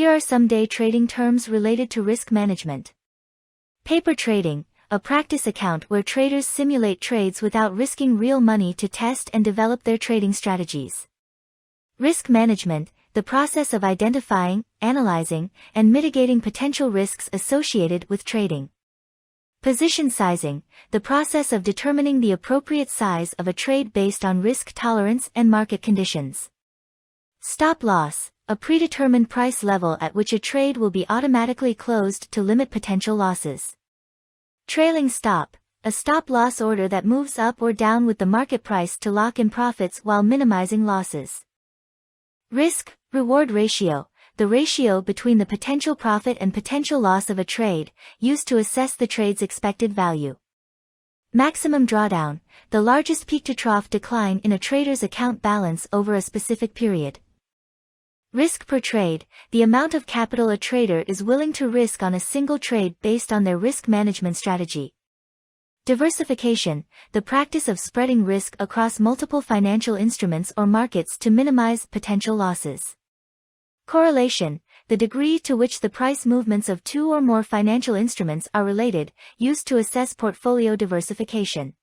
Here are some day trading terms related to risk management. Paper trading, a practice account where traders simulate trades without risking real money to test and develop their trading strategies. Risk management, the process of identifying, analyzing, and mitigating potential risks associated with trading. Position sizing, the process of determining the appropriate size of a trade based on risk tolerance and market conditions. Stop loss, a predetermined price level at which a trade will be automatically closed to limit potential losses. Trailing stop, a stop-loss order that moves up or down with the market price to lock in profits while minimizing losses. Risk-reward ratio, the ratio between the potential profit and potential loss of a trade, used to assess the trade's expected value. Maximum drawdown, the largest peak-to-trough decline in a trader's account balance over a specific period. Risk per trade, the amount of capital a trader is willing to risk on a single trade based on their risk management strategy. Diversification, the practice of spreading risk across multiple financial instruments or markets to minimize potential losses. Correlation, the degree to which the price movements of two or more financial instruments are related, used to assess portfolio diversification.